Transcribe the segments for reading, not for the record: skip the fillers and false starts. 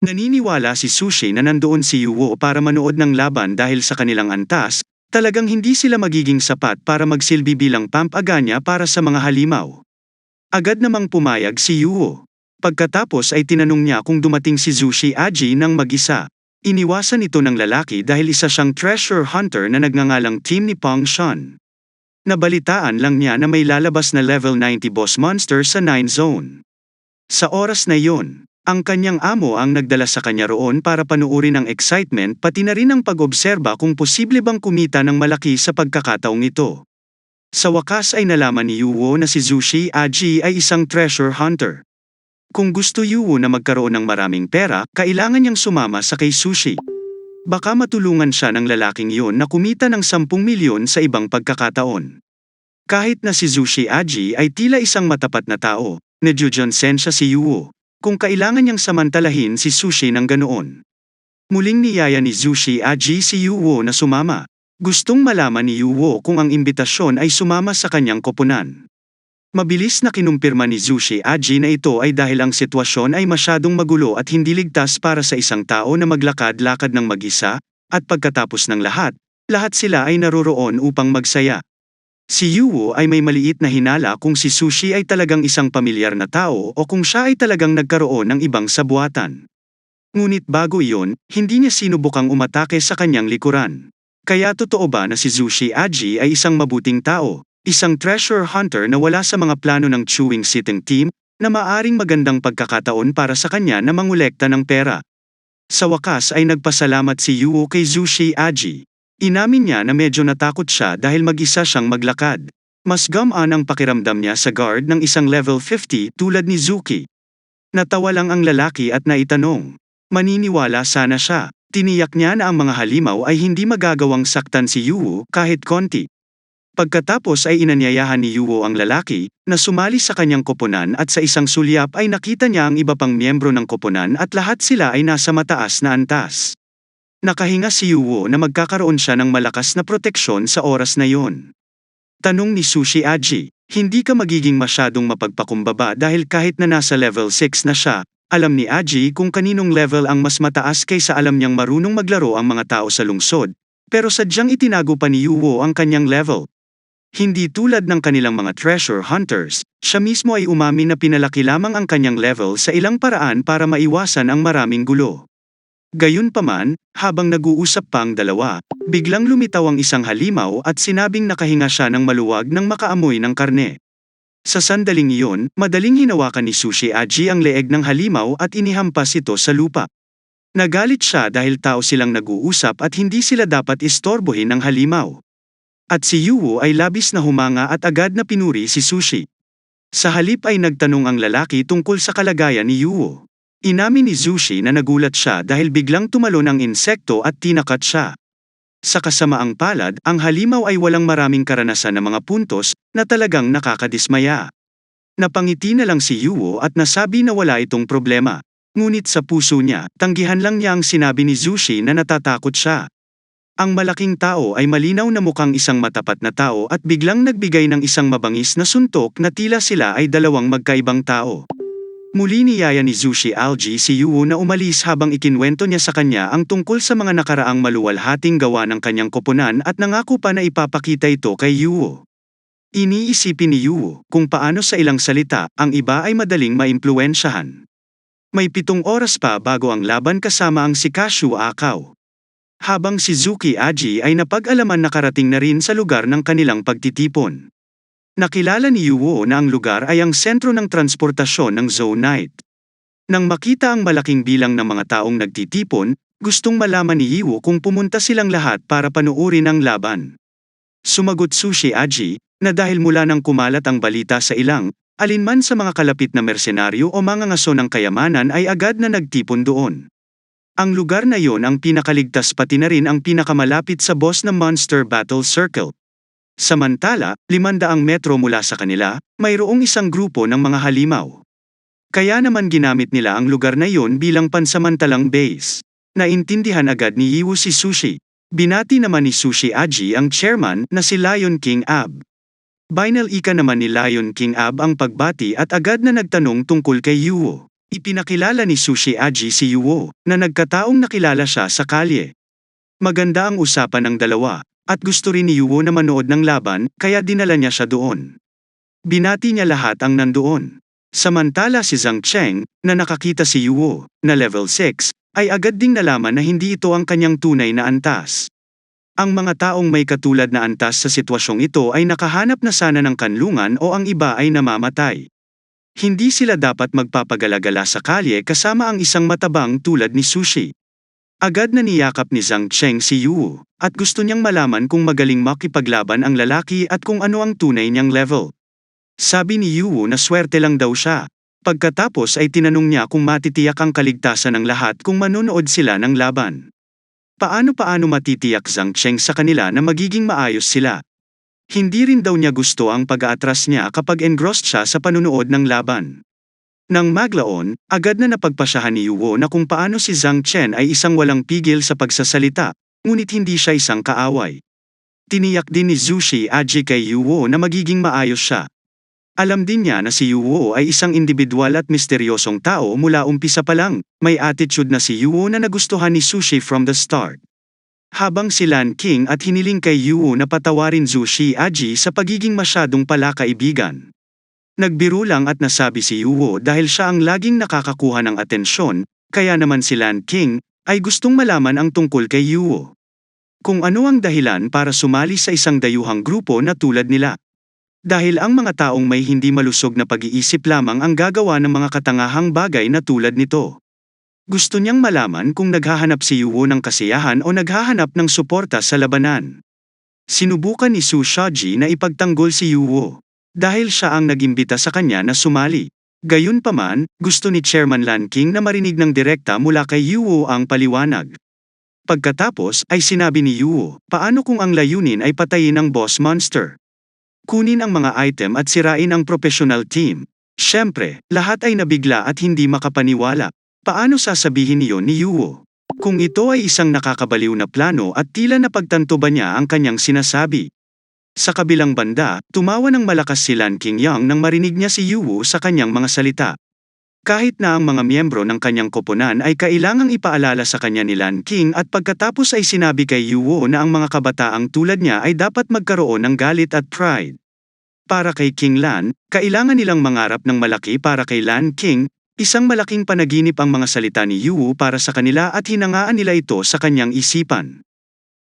Naniniwala si Sushi na nandoon si Yuwo para manood ng laban dahil sa kanilang antas, talagang hindi sila magiging sapat para magsilbi bilang pampaganya para sa mga halimaw. Agad namang pumayag si Yuwo. Pagkatapos ay tinanong niya kung dumating si Zushi Aji ng mag-isa. Iniwasan ito ng lalaki dahil isa siyang treasure hunter na nagngangalang Team ni Pang Shan. Nabalitaan lang niya na may lalabas na level 90 boss monster sa 9 zone. Sa oras na iyon, ang kanyang amo ang nagdala sa kanya roon para panuurin ang excitement pati na rin ang pag-obserba kung posible bang kumita ng malaki sa pagkakataong ito. Sa wakas ay nalaman ni Yuwo na si Zushi Aji ay isang treasure hunter. Kung gusto Yuwo na magkaroon ng maraming pera, kailangan niyang sumama sa kay Sushi. Baka matulungan siya ng lalaking iyon na kumita ng 10 milyon sa ibang pagkakataon. Kahit na si Zushi Aji ay tila isang matapat na tao, nadyudyonsen siya si Yuwo, kung kailangan niyang samantalahin si Sushi ng ganoon. Muling niyaya ni Zushi Aji si Yuwo na sumama. Gustong malaman ni Yuwo kung ang imbitasyon ay sumama sa kanyang koponan. Mabilis na kinumpirma ni Zushi Aji na ito ay dahil ang sitwasyon ay masyadong magulo at hindi ligtas para sa isang tao na maglakad-lakad ng mag-isa, at pagkatapos ng lahat sila ay naroroon upang magsaya. Si Yuwo ay may maliit na hinala kung si Sushi ay talagang isang pamilyar na tao o kung siya ay talagang nagkaroon ng ibang sabuatan. Ngunit bago iyon, hindi niya sinubukang umatake sa kanyang likuran. Kaya totoo ba na si Zushi Aji ay isang mabuting tao? Isang treasure hunter na wala sa mga plano ng chewing sitting team, na maaring magandang pagkakataon para sa kanya na mangolekta ng pera. Sa wakas ay nagpasalamat si Yuwo kay Zushi Aji. Inamin niya na medyo natakot siya dahil mag-isa siyang maglakad. Mas gamaan ang pakiramdam niya sa guard ng isang level 50 tulad ni Zuki. Natawa lang ang lalaki at naitanong. Maniniwala sana siya. Tiniyak niya na ang mga halimaw ay hindi magagawang saktan si Yuwo kahit konti. Pagkatapos ay inanyayahan ni Yuwo ang lalaki, na sumali sa kanyang koponan at sa isang sulyap ay nakita niya ang iba pang miyembro ng koponan at lahat sila ay nasa mataas na antas. Nakahinga si Yuwo na magkakaroon siya ng malakas na proteksyon sa oras na iyon. Tanong ni Sushi Aji, hindi ka magiging masyadong mapagpakumbaba dahil kahit na nasa level 6 na siya, alam ni Aji kung kaninong level ang mas mataas kaysa alam niyang marunong maglaro ang mga tao sa lungsod, pero sadyang itinago pa ni Yuwo ang kanyang level. Hindi tulad ng kanilang mga treasure hunters, siya mismo ay umamin na pinalaki lamang ang kanyang level sa ilang paraan para maiwasan ang maraming gulo. Gayunpaman, habang nag-uusap pa ang dalawa, biglang lumitaw ang isang halimaw at sinabing nakahinga siya ng maluwag nang makaamoy ng karne. Sa sandaling iyon, madaling hinawakan ni Sushi Aji ang leeg ng halimaw at inihampas ito sa lupa. Nagalit siya dahil tao silang nag-uusap at hindi sila dapat istorbohin ng halimaw. At si Yuwo ay labis na humanga at agad na pinuri si Sushi. Sa halip ay nagtanong ang lalaki tungkol sa kalagayan ni Yuwo. Inamin ni Sushi na nagulat siya dahil biglang tumalon ang insekto at tinakat siya. Sa kasamaang palad, ang halimaw ay walang maraming karanasan ng mga puntos na talagang nakakadismaya. Napangiti na lang si Yuwo at nasabi na wala itong problema. Ngunit sa puso niya, tanggihan lang niya ang sinabi ni Sushi na natatakot siya. Ang malaking tao ay malinaw na mukhang isang matapat na tao at biglang nagbigay ng isang mabangis na suntok na tila sila ay dalawang magkaibang tao. Muli niyaya ni Zushi Aji si Yuwo na umalis habang ikinwento niya sa kanya ang tungkol sa mga nakaraang maluwalhating gawa ng kanyang koponan at nangako pa na ipapakita ito kay Yuwo. Iniisipin ni Yuwo kung paano sa ilang salita ang iba ay madaling maimpluwensyahan. May 7 oras pa bago ang laban kasama ang si Kashu Akaw. Habang si Zuki Aji ay napag-alaman nakarating na rin sa lugar ng kanilang pagtitipon. Nakilala ni Yuwo na ang lugar ay ang sentro ng transportasyon ng Zone Night. Nang makita ang malaking bilang ng mga taong nagtitipon, gustong malaman ni Yuwo kung pumunta silang lahat para panuurin ang laban. Sumagot Sushi Aji, na dahil mula nang kumalat ang balita sa ilang, alinman sa mga kalapit na mersenaryo o mga ngaso ng kayamanan ay agad na nagtipon doon. Ang lugar na yon ang pinakaligtas pati na rin ang pinakamalapit sa boss ng Monster Battle Circle. Samantala, 500 metro mula sa kanila, mayroong isang grupo ng mga halimaw. Kaya naman ginamit nila ang lugar na yon bilang pansamantalang base. Naintindihan agad ni Yuwo si Sushi. Binati naman ni Sushi Aji ang chairman na si Lion King Ab. Binal ika naman ni Lion King Ab ang pagbati at agad na nagtanong tungkol kay Yuwo. Ipinakilala ni Sushi Aji si Yuo, na nagkataong nakilala siya sa kalye. Maganda ang usapan ng dalawa, at gusto rin ni Yuo na manood ng laban, kaya dinala niya siya doon. Binati niya lahat ang nandoon. Samantala si Zhang Cheng, na nakakita si Yuo, na level 6, ay agad ding nalaman na hindi ito ang kanyang tunay na antas. Ang mga taong may katulad na antas sa sitwasyong ito ay nakahanap na sana ng kanlungan o ang iba ay namamatay. Hindi sila dapat magpapagalagala sa kalye kasama ang isang matabang tulad ni Sushi. Agad na niyakap ni Zhang Cheng si Yuo, at gusto niyang malaman kung magaling makipaglaban ang lalaki at kung ano ang tunay niyang level. Sabi ni Yuo na swerte lang daw siya. Pagkatapos ay tinanong niya kung matitiyak ang kaligtasan ng lahat kung manonood sila ng laban. Paano matitiyak Zhang Cheng sa kanila na magiging maayos sila? Hindi rin daw niya gusto ang pag-aatras niya kapag engrossed siya sa panunood ng laban. Nang maglaon, agad na napagpasyahan ni Yuo na kung paano si Zhang Chen ay isang walang pigil sa pagsasalita, ngunit hindi siya isang kaaway. Tiniyak din ni Sushi Aji kay Yuo na magiging maayos siya. Alam din niya na si Yuo ay isang individual at misteryosong tao mula umpisa pa lang, may attitude na si Yuo na nagustuhan ni Sushi from the start. Habang si Lan King at hiniling kay Yuo na patawarin Sushi Aji sa pagiging masyadong palakaibigan. Nagbiro lang at nasabi si Yuo dahil siya ang laging nakakakuha ng atensyon, kaya naman si Lan King ay gustong malaman ang tungkol kay Yuo. Kung ano ang dahilan para sumali sa isang dayuhang grupo na tulad nila. Dahil ang mga taong may hindi malusog na pag-iisip lamang ang gagawa ng mga katangahang bagay na tulad nito. Gusto niyang malaman kung naghahanap si Yuo ng kasiyahan o naghahanap ng suporta sa labanan. Sinubukan ni Su Shaji na ipagtanggol si Yuo. Dahil siya ang nagimbita sa kanya na sumali. Gayunpaman, gusto ni Chairman Lan King na marinig ng direkta mula kay Yuo ang paliwanag. Pagkatapos ay sinabi ni Yuo, paano kung ang layunin ay patayin ang boss monster? Kunin ang mga item at sirain ang professional team. Siyempre, lahat ay nabigla at hindi makapaniwala. Paano sasabihin niyon ni Yuo? Kung ito ay isang nakakabaliw na plano at tila napagtanto ba niya ang kanyang sinasabi? Sa kabilang banda, tumawa ng malakas si Lan Qingyang nang marinig niya si Yuo sa kanyang mga salita. Kahit na ang mga miyembro ng kanyang koponan ay kailangang ipaalala sa kanya ni Lan King at pagkatapos ay sinabi kay Yuo na ang mga kabataang tulad niya ay dapat magkaroon ng galit at pride. Para kay King Lan, kailangan nilang mangarap ng malaki para kay Lan King, isang malaking panaginip ang mga salita ni Yuo para sa kanila at hinangaan nila ito sa kanyang isipan.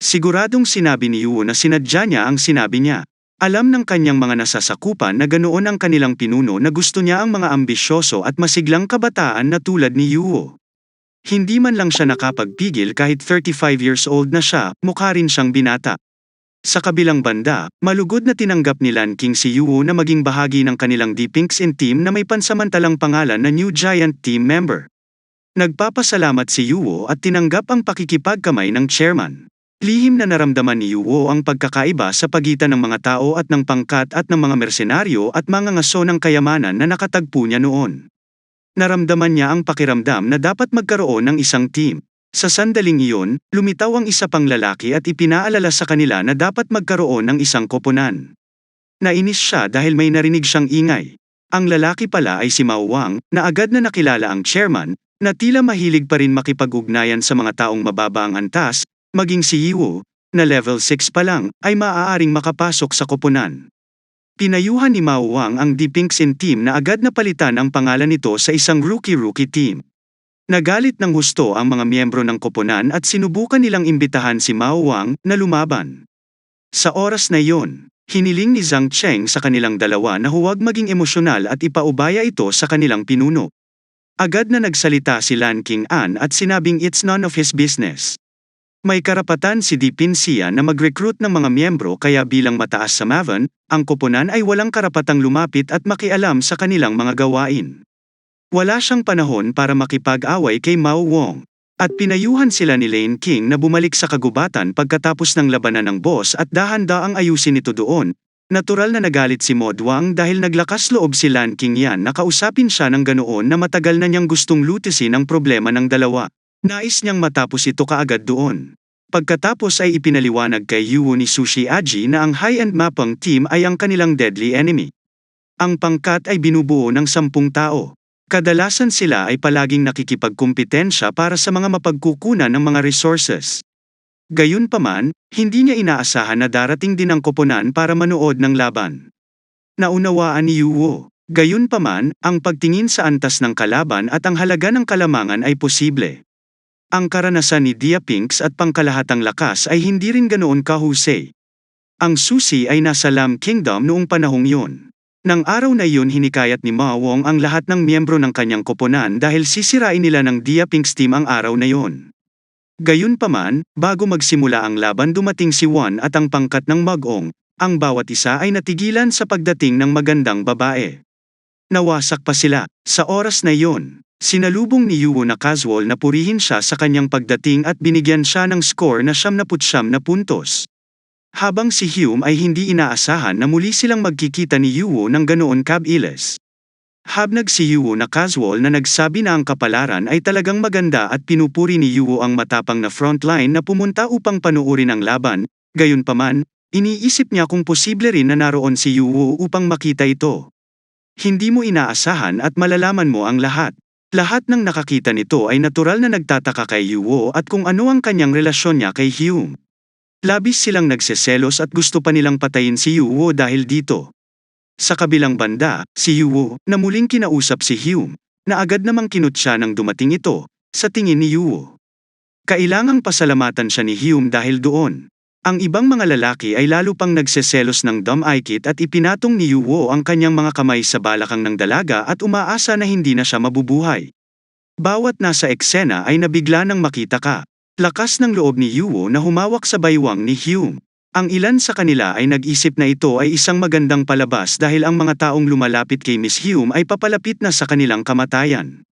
Siguradong sinabi ni Yuo na sinadya niya ang sinabi niya. Alam ng kanyang mga nasasakupan na ganoon ang kanilang pinuno na gusto niya ang mga ambisyoso at masiglang kabataan na tulad ni Yuo. Hindi man lang siya nakapagpigil kahit 35 years old na siya, mukha rin siyang binata. Sa kabilang banda, malugod na tinanggap ni Lan King si Yuo na maging bahagi ng kanilang D-Pinks in team na may pansamantalang pangalan na New Giant Team Member. Nagpapasalamat si Yuo at tinanggap ang pakikipagkamay ng chairman. Lihim na naramdaman ni Yuo ang pagkakaiba sa pagitan ng mga tao at ng pangkat at ng mga mersenaryo at mga ngaso ng kayamanan na nakatagpo niya noon. Naramdaman niya ang pakiramdam na dapat magkaroon ng isang team. Sa sandaling iyon, lumitaw ang isa pang lalaki at ipinaalala sa kanila na dapat magkaroon ng isang koponan. Nainis siya dahil may narinig siyang ingay. Ang lalaki pala ay si Mao Wang, na agad na nakilala ang chairman, na tila mahilig pa rin makipag-ugnayan sa mga taong mababa ang antas, maging si Yuo, na level 6 pa lang, ay maaaring makapasok sa koponan. Pinayuhan ni Mao Wang ang D-Pinks in team na agad na palitan ang pangalan nito sa isang rookie team. Nagalit ng husto ang mga miyembro ng koponan at sinubukan nilang imbitahan si Mao Wang na lumaban. Sa oras na iyon, hiniling ni Zhang Cheng sa kanilang dalawa na huwag maging emosyonal at ipaubaya ito sa kanilang pinuno. Agad na nagsalita si Lan Qing'an at sinabing it's none of his business. May karapatan si Di Pinsia na mag-recruit ng mga miyembro kaya bilang mataas sa Maven, ang koponan ay walang karapatang lumapit at makialam sa kanilang mga gawain. Wala siyang panahon para makipag-away kay Mao Wang. At pinayuhan sila ni Lane King na bumalik sa kagubatan pagkatapos ng labanan ng boss at dahan-daang ayusin ito doon. Natural na nagalit si Mod Wang dahil naglakas loob si Lan Qingyan na kausapin siya ng ganoon na matagal na niyang gustong lutisin ang problema ng dalawa. Nais niyang matapos ito kaagad doon. Pagkatapos ay ipinaliwanag kay Yuo ni Sushi Aji na ang high-end Mapang team ay ang kanilang deadly enemy. Ang pangkat ay binubuo ng 10 tao. Kadalasan sila ay palaging nakikipagkumpetensya para sa mga mapagkukunan ng mga resources. Gayunpaman, hindi niya inaasahan na darating din ang koponan para manood ng laban. Naunawaan ni Yuwo. Gayunpaman, ang pagtingin sa antas ng kalaban at ang halaga ng kalamangan ay posible. Ang karanasan ni Diapinks at pangkalahatang lakas ay hindi rin ganoon kahusay. Ang susi ay nasa Lam Kingdom noong panahong yun. Nang araw na iyon hinikayat ni Ma Wong ang lahat ng miyembro ng kanyang koponan dahil sisirain nila ng Diapinks team ang araw na iyon. Gayunpaman, bago magsimula ang laban dumating si Wan at ang pangkat ng Mag-ong, ang bawat isa ay natigilan sa pagdating ng magandang babae. Nawasak pa sila. Sa oras na iyon, sinalubong ni Yuwo na casual na purihin siya sa kanyang pagdating at binigyan siya ng score na 79 na puntos. Habang si Hume ay hindi inaasahan na muli silang magkikita ni Yuwo ng ganoon kabilis. Habnag si Yuwo na casual na nagsabi na ang kapalaran ay talagang maganda at pinupuri ni Yuwo ang matapang na frontline na pumunta upang panuorin ang laban, gayunpaman, iniisip niya kung posible rin na naroon si Yuwo upang makita ito. Hindi mo inaasahan at malalaman mo ang lahat. Lahat ng nakakita nito ay natural na nagtataka kay Yuwo at kung ano ang kanyang relasyon niya kay Hume. Labis silang nagseselos at gusto pa nilang patayin si Yuwo dahil dito. Sa kabilang banda, si Yuwo, na muling kinausap si Hume, na agad namang kinut siya nang dumating ito, sa tingin ni Yuwo. Kailangang pasalamatan siya ni Hume dahil doon. Ang ibang mga lalaki ay lalo pang nagseselos ng Dom Aikit at ipinatong ni Yuwo ang kanyang mga kamay sa balakang ng dalaga at umaasa na hindi na siya mabubuhay. Bawat nasa eksena ay nabigla nang makita ka. Lakas ng loob ni Yuwo na humawak sa baywang ni Hume. Ang ilan sa kanila ay nag-isip na ito ay isang magandang palabas dahil ang mga taong lumalapit kay Miss Hume ay papalapit na sa kanilang kamatayan.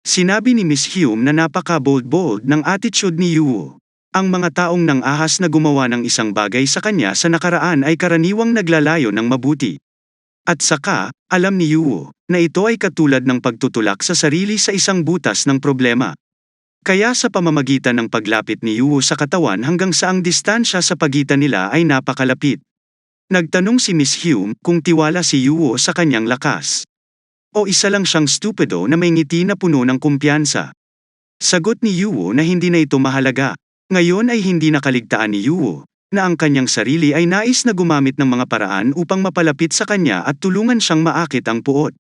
Sinabi ni Miss Hume na napaka-bold ng attitude ni Yuwo. Ang mga taong nang ahas na gumawa ng isang bagay sa kanya sa nakaraan ay karaniwang naglalayo ng mabuti. At saka, alam ni Yuwo, na ito ay katulad ng pagtutulak sa sarili sa isang butas ng problema. Kaya sa pamamagitan ng paglapit ni Yuwo sa katawan hanggang sa ang distansya sa pagitan nila ay napakalapit. Nagtanong si Miss Hume kung tiwala si Yuwo sa kanyang lakas. O isa lang siyang stupido na may ngiti na puno ng kumpiyansa. Sagot ni Yuwo na hindi na ito mahalaga. Ngayon ay hindi nakaligtaan ni Yuwo, na ang kanyang sarili ay nais na gumamit ng mga paraan upang mapalapit sa kanya at tulungan siyang maakit ang puot.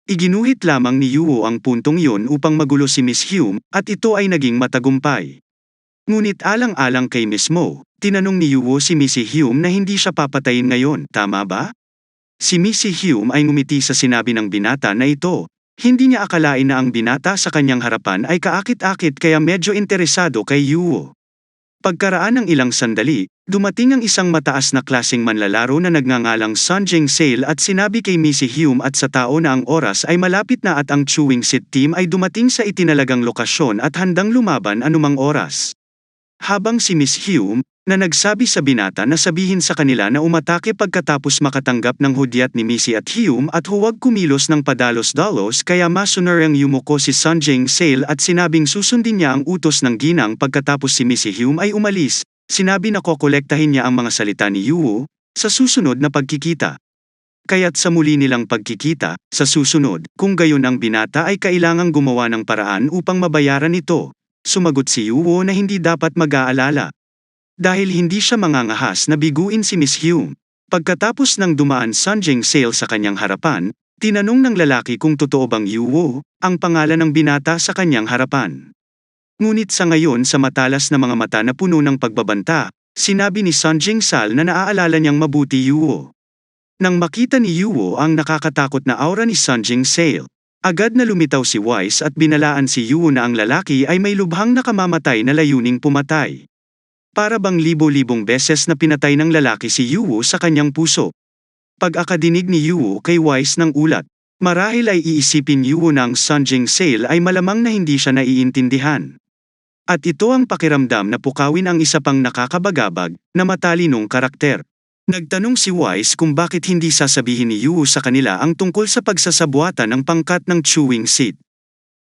Iginuhit lamang ni Yuwo ang puntong iyon upang magulo si Miss Hume, at ito ay naging matagumpay. Ngunit alang-alang kay Miss Mo, tinanong ni Yuwo si Missy Hume na hindi siya papatayin ngayon, tama ba? Si Missy Hume ay ngumiti sa sinabi ng binata na ito. Hindi niya akalain na ang binata sa kanyang harapan ay kaakit-akit kaya medyo interesado kay Yuwo. Pagkaraan ng ilang sandali, dumating ang isang mataas na klaseng manlalaro na nagngangalang Sun Jing-seil at sinabi kay Missy Hume at sa tao na ang oras ay malapit na at ang Chewing Seat team ay dumating sa itinalagang lokasyon at handang lumaban anumang oras. Habang si Miss Hume, na nagsabi sa binata na sabihin sa kanila na umatake pagkatapos makatanggap ng hudyat ni Missy at Hume at huwag kumilos ng padalos-dalos kaya masunuryang yumuko si Sun Jing-seil at sinabing susundin niya ang utos ng ginang pagkatapos si Missy Hume ay umalis, sinabi na kokolektahin niya ang mga salita ni Yuwo, sa susunod na pagkikita. Kaya't sa muli nilang pagkikita, sa susunod, kung gayon ang binata ay kailangang gumawa ng paraan upang mabayaran ito, sumagot si Yuwo na hindi dapat mag-aalala. Dahil hindi siya mangangahas na biguin si Miss Hume. Pagkatapos ng dumaan Sun Jing-seil sa kanyang harapan, tinanong ng lalaki kung totoo bang Yuwo, ang pangalan ng binata sa kanyang harapan. Ngunit sa ngayon sa matalas na mga mata na puno ng pagbabanta, sinabi ni Sun Jing-seil na naaalala niyang mabuti Yuwo. Nang makita ni Yuwo ang nakakatakot na aura ni Sun Jing-seil, agad na lumitaw si Wise at binalaan si Yuwo na ang lalaki ay may lubhang nakamamatay na layuning pumatay. Para bang libo-libong beses na pinatay ng lalaki si Yuwo sa kanyang puso. Pag-akadinig ni Yuwo kay Wise ng ulat, marahil ay iisipin Yuwo na ang Sun Jing-seil ay malamang na hindi siya naiintindihan. At ito ang pakiramdam na pukawin ang isa pang nakakabagabag, na matalinong karakter. Nagtanong si Wise kung bakit hindi sasabihin ni Yuwo sa kanila ang tungkol sa pagsasabuatan ng pangkat ng Chewing Seat.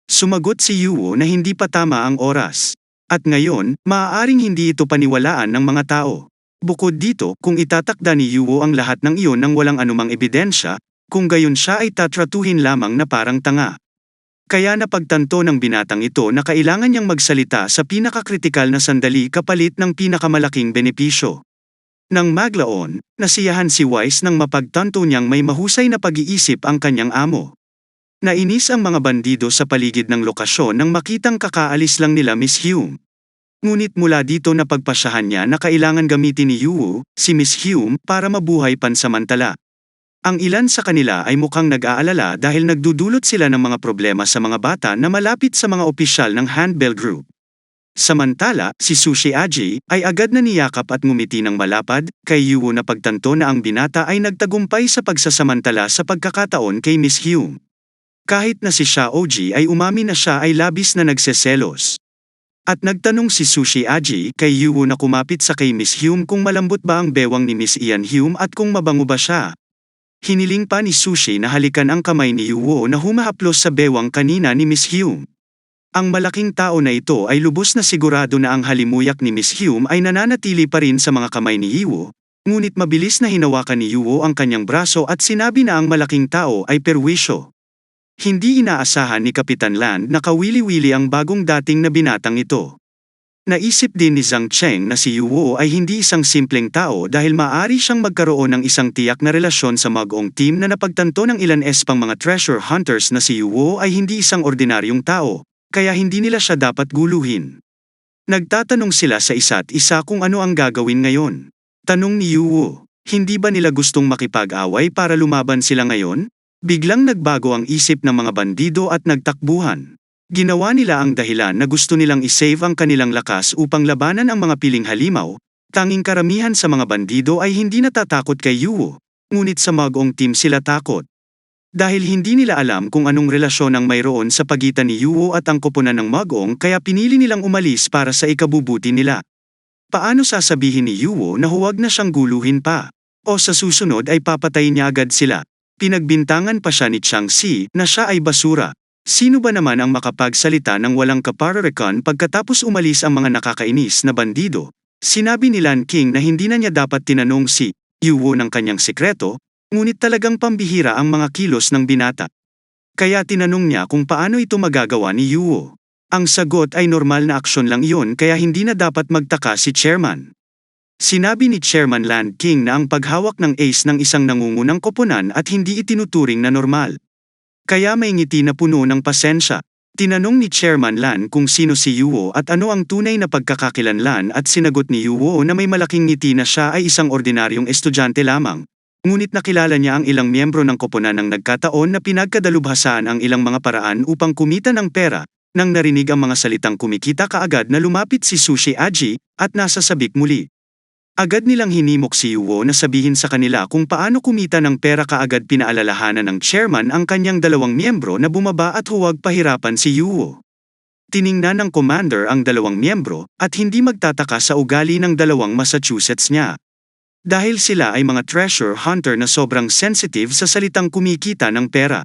Sumagot si Yuwo na hindi pa tama ang oras. At ngayon, maaaring hindi ito paniwalaan ng mga tao. Bukod dito, kung itatakda ni Yuwo ang lahat ng iyon nang walang anumang ebidensya, kung gayon siya ay tatratuhin lamang na parang tanga. Kaya napagtanto ng binatang ito na kailangan niyang magsalita sa pinakakritikal na sandali kapalit ng pinakamalaking benepisyo. Nang maglaon, nasiyahan si Wise nang mapagtanto niyang may mahusay na pag-iisip ang kanyang amo. Nainis ang mga bandido sa paligid ng lokasyon nang makitang kakaalis lang nila Miss Hume. Ngunit mula dito napagpasyahan niya na kailangan gamitin ni Yuwu, si Miss Hume, para mabuhay pansamantala. Ang ilan sa kanila ay mukhang nag-aalala dahil nagdudulot sila ng mga problema sa mga bata na malapit sa mga opisyal ng Handbell Group. Samantala, si Sushi Aji ay agad na niyakap at ngumiti ng malapad kay Yuwu na pagtanto na ang binata ay nagtagumpay sa pagsasamantala sa pagkakataon kay Miss Hume. Kahit na si Xiaoji ay umami na siya ay labis na nagseselos. At nagtanong si Sushi Aji kay Yuwu na kumapit sa kay Miss Hume kung malambot ba ang bewang ni Miss Ian Hume at kung mabango ba siya. Hiniling pa ni Sushi na halikan ang kamay ni Yuwu na humahaplos sa bewang kanina ni Miss Hume. Ang malaking tao na ito ay lubos na sigurado na ang halimuyak ni Miss Hume ay nananatili pa rin sa mga kamay ni Yuwu, ngunit mabilis na hinawakan ni Yuwu ang kanyang braso at sinabi na ang malaking tao ay perwisyo. Hindi inaasahan ni Kapitan Land na kawili-wili ang bagong dating na binatang ito. Naisip din ni Zhang Cheng na si Yuwu ay hindi isang simpleng tao dahil maaari siyang magkaroon ng isang tiyak na relasyon sa mag-ong team na napagtanto ng ilan pang mga treasure hunters na si Yuwu ay hindi isang ordinaryong tao, kaya hindi nila siya dapat guluhin. Nagtatanong sila sa isa't isa kung ano ang gagawin ngayon. Tanong ni Yuwu, hindi ba nila gustong makipag-away para lumaban sila ngayon? Biglang nagbago ang isip ng mga bandido at nagtakbuhan. Ginawa nila ang dahilan na gusto nilang isave ang kanilang lakas upang labanan ang mga piling halimaw, tanging karamihan sa mga bandido ay hindi natatakot kay Yuwu, ngunit sa mag-ong team sila takot. Dahil hindi nila alam kung anong relasyon ang mayroon sa pagitan ni Yuwu at ang koponan ng mag-ong kaya pinili nilang umalis para sa ikabubuti nila. Paano sasabihin ni Yuwu na huwag na siyang guluhin pa? O sa susunod ay papatayin niya agad sila? Pinagbintangan pa siya ni Chang Si na siya ay basura. Sino ba naman ang makapagsalita ng walang kapararikan pagkatapos umalis ang mga nakakainis na bandido? Sinabi ni Lan King na hindi na niya dapat tinanong si Yuwu ng kanyang sekreto, ngunit talagang pambihira ang mga kilos ng binata. Kaya tinanong niya kung paano ito magagawa ni Yuwu. Ang sagot ay normal na aksyon lang iyon kaya hindi na dapat magtaka si Chairman. Sinabi ni Chairman Lan King na ang paghawak ng ace ng isang nangungunang koponan at hindi itinuturing na normal. Kaya may ngiti na puno ng pasensya. Tinanong ni Chairman Lan kung sino si Yuwu at ano ang tunay na pagkakakilanlan at sinagot ni Yuwu na may malaking ngiti na siya ay isang ordinaryong estudyante lamang. Ngunit nakilala niya ang ilang miyembro ng koponan ng nagkataon na pinagkadalubhasaan ang ilang mga paraan upang kumita ng pera. Nang narinig ang mga salitang kumikita kaagad na lumapit si Sushi Aji at nasasabik muli. Agad nilang hinimok si Yuwu na sabihin sa kanila kung paano kumita ng pera kaagad pinaalalahanan ng chairman ang kanyang dalawang miyembro na bumaba at huwag pahirapan si Yuwu. Tiningnan ng commander ang dalawang miyembro at hindi magtataka sa ugali ng dalawang Massachusetts niya. Dahil sila ay mga treasure hunter na sobrang sensitive sa salitang kumikita ng pera.